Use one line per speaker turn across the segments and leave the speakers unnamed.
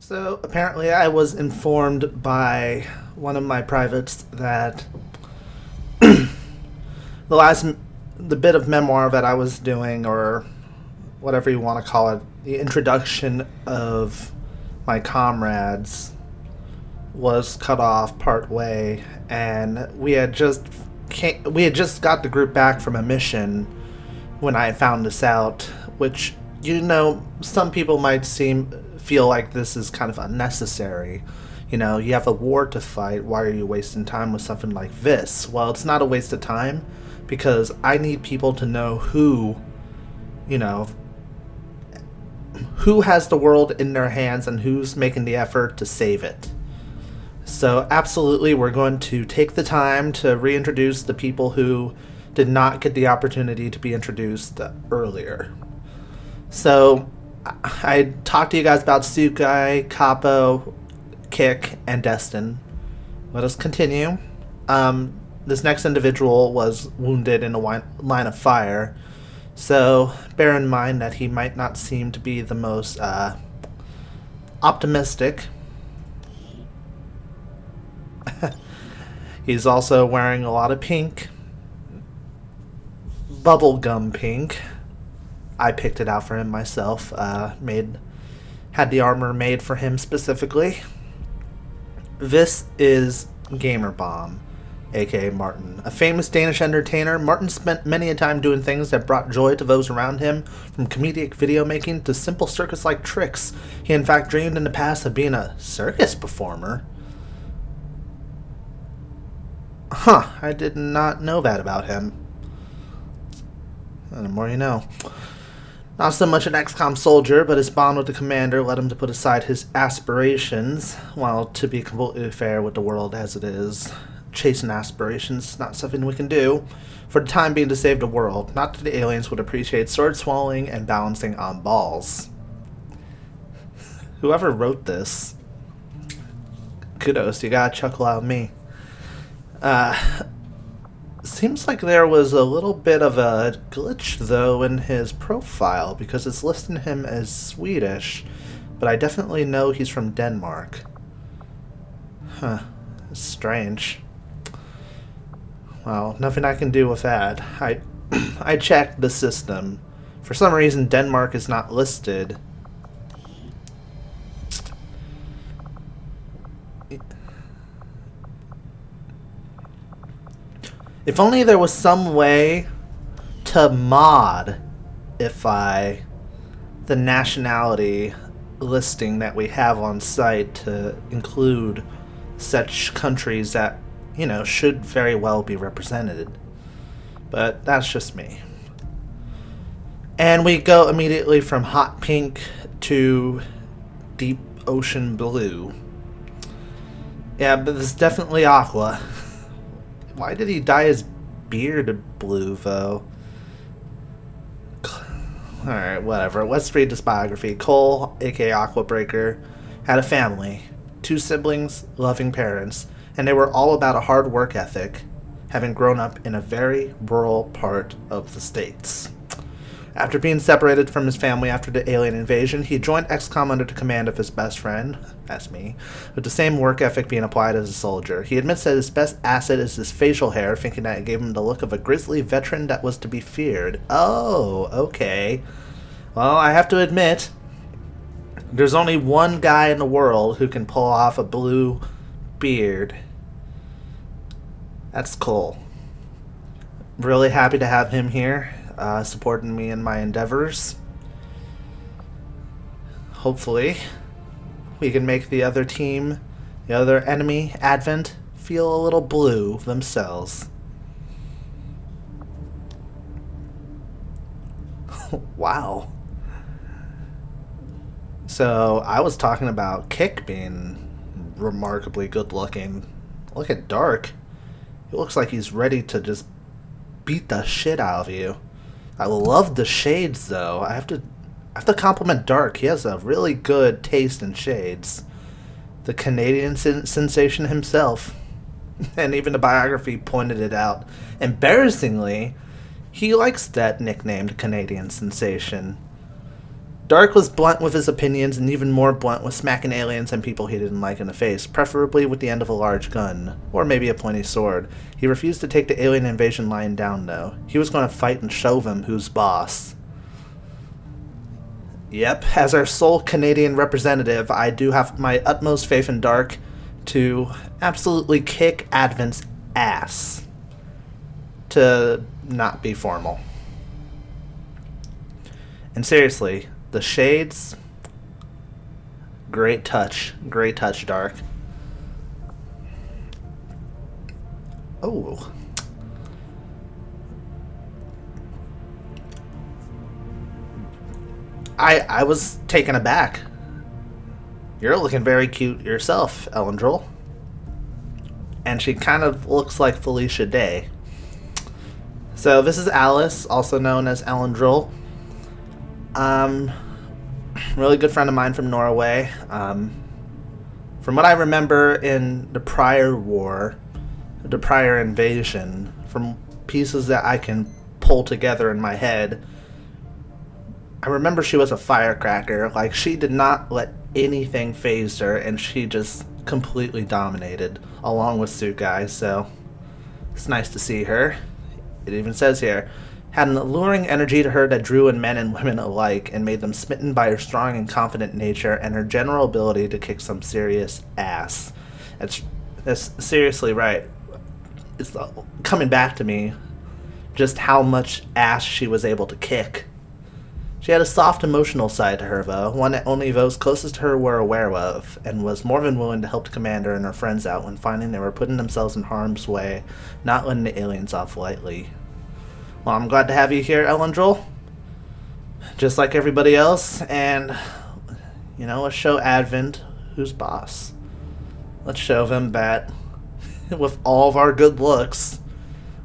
So apparently, I was informed by one of my privates that the last the bit of memoir that I was doing, or whatever you want to call it, the introduction of my comrades was cut off part way, and we had just got the group back from a mission when I found this out, which some people might feel like this is kind of unnecessary. You have a war to fight. Why are you wasting time with something like this? Well, it's not a waste of time because I need people to know you know, who has the world in their hands and who's making the effort to save it. So absolutely, we're going to take the time to reintroduce the people who did not get the opportunity to be introduced earlier. So I talked to you guys about Sukai, Capo, Kick, and Destin. Let us continue. This next individual was wounded in a line of fire, so bear in mind that he might not seem to be the most optimistic. He's also wearing a lot of pink. Bubblegum pink. I picked it out for him myself. Had the armor made for him specifically. This is Gamerbomb, aka Martin. A famous Danish entertainer, Martin spent many a time doing things that brought joy to those around him, from comedic video making to simple circus-like tricks. He in fact dreamed in the past of being a circus performer. Huh, I did not know that about him. The more you know. Not so much an XCOM soldier, but his bond with the commander led him to put aside his aspirations. While, to be completely fair with the world as it is, chasing aspirations is not something we can do. For the time being, to save the world. Not that the aliens would appreciate sword swallowing and balancing on balls. Whoever wrote this, kudos, you gotta chuckle out me. Seems like there was a little bit of a glitch, though, in his profile, because it's listing him as Swedish, but I definitely know he's from Denmark. Huh. Strange. Well, nothing I can do with that. I checked the system. For some reason, Denmark is not listed. If only there was some way to modify the nationality listing that we have on site to include such countries that, should very well be represented. But that's just me. And we go immediately from hot pink to deep ocean blue. Yeah, but this is definitely Aqua. Why did he dye his beard blue, though? Alright, whatever. Let's read this biography. Cole, aka Aquabreaker, had a family. 2 siblings, loving parents, and they were all about a hard work ethic, having grown up in a very rural part of the States. After being separated from his family after the alien invasion, he joined XCOM under the command of his best friend, that's me, with the same work ethic being applied as a soldier. He admits that his best asset is his facial hair, thinking that it gave him the look of a grizzly veteran that was to be feared. Oh, okay. Well, I have to admit, there's only one guy in the world who can pull off a blue beard. That's Cole. Really happy to have him here. Supporting me in my endeavors. Hopefully, we can make the other team, the other enemy, Advent, feel a little blue themselves. Wow. So, I was talking about Kick being remarkably good looking. Look at Dark. He looks like he's ready to just beat the shit out of you. I love the shades, though. I have to compliment Dark. He has a really good taste in shades. The Canadian sensation himself. And even the biography pointed it out. Embarrassingly, he likes that nicknamed Canadian sensation. Dark was blunt with his opinions and even more blunt with smacking aliens and people he didn't like in the face, preferably with the end of a large gun, or maybe a pointy sword. He refused to take the alien invasion lying down, though. He was going to fight and show them who's boss. Yep, as our sole Canadian representative, I do have my utmost faith in Dark to absolutely kick Advent's ass. To not be formal. And seriously, the shades, great touch, Dark. Oh. I was taken aback. You're looking very cute yourself, Elendril. And she kind of looks like Felicia Day. So this is Alice, also known as Elendril. Really good friend of mine from Norway. From what I remember in the prior war, the prior invasion, from pieces that I can pull together in my head, I remember she was a firecracker. Like, she did not let anything faze her, and she just completely dominated, along with Sukai, so it's nice to see her. It even says here, had an alluring energy to her that drew in men and women alike and made them smitten by her strong and confident nature and her general ability to kick some serious ass. That's seriously right. It's coming back to me just how much ass she was able to kick. She had a soft emotional side to her, though, one that only those closest to her were aware of, and was more than willing to help the commander and her friends out when finding they were putting themselves in harm's way, not letting the aliens off lightly. Well, I'm glad to have you here, Elendril. Just like everybody else, and, let's show Advent who's boss. Let's show them that, with all of our good looks,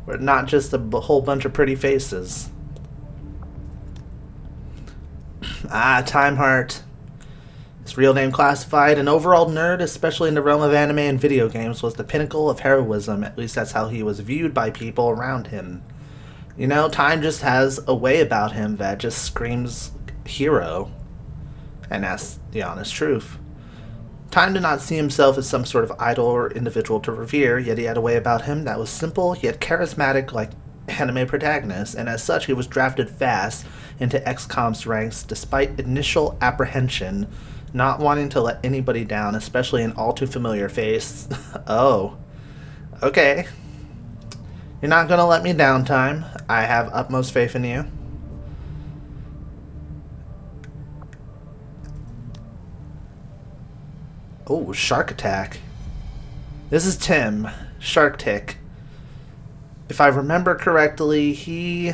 we're not just a whole bunch of pretty faces. Time Heart. His real name classified, an overall nerd, especially in the realm of anime and video games, was the pinnacle of heroism. At least that's how he was viewed by people around him. Time just has a way about him that just screams hero. And that's the honest truth. Time did not see himself as some sort of idol or individual to revere, yet he had a way about him that was simple yet charismatic like anime protagonist, and as such he was drafted fast into XCOM's ranks despite initial apprehension, not wanting to let anybody down, especially an all too familiar face. Oh, okay. You're not gonna let me down, Time. I have utmost faith in you. Oh, Shark Attack. This is Tim, Shark Tick. If I remember correctly, he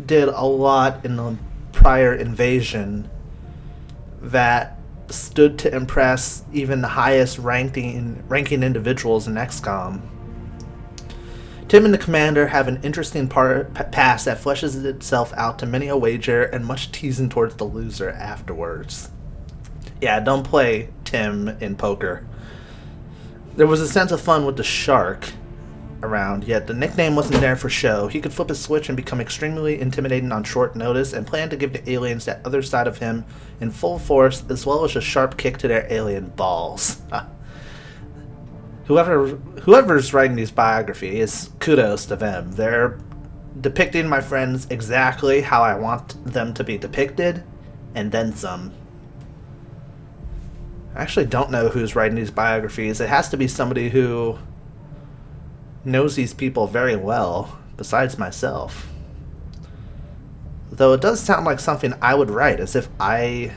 did a lot in the prior invasion that stood to impress even the highest ranking individuals in XCOM. Tim and the Commander have an interesting past that fleshes itself out to many a wager and much teasing towards the loser afterwards. Yeah, don't play Tim in poker. There was a sense of fun with the shark around, yet the nickname wasn't there for show. He could flip a switch and become extremely intimidating on short notice and planned to give the aliens that other side of him in full force, as well as a sharp kick to their alien balls. Whoever's writing these biographies, kudos to them. They're depicting my friends exactly how I want them to be depicted, and then some. I actually don't know who's writing these biographies. It has to be somebody who knows these people very well, besides myself. Though it does sound like something I would write, as if I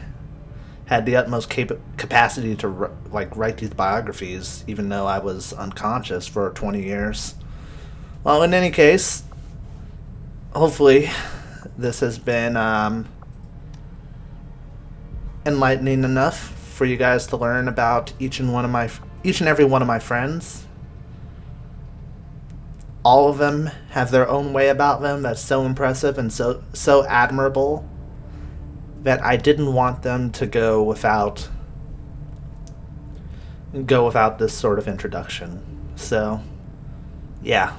had the utmost capacity to write these biographies, even though I was unconscious for 20 years. Well, in any case, hopefully this has been enlightening enough for you guys to learn about each and every one of my friends. All of them have their own way about them that's so impressive and so admirable that I didn't want them to go without this sort of introduction. So, yeah.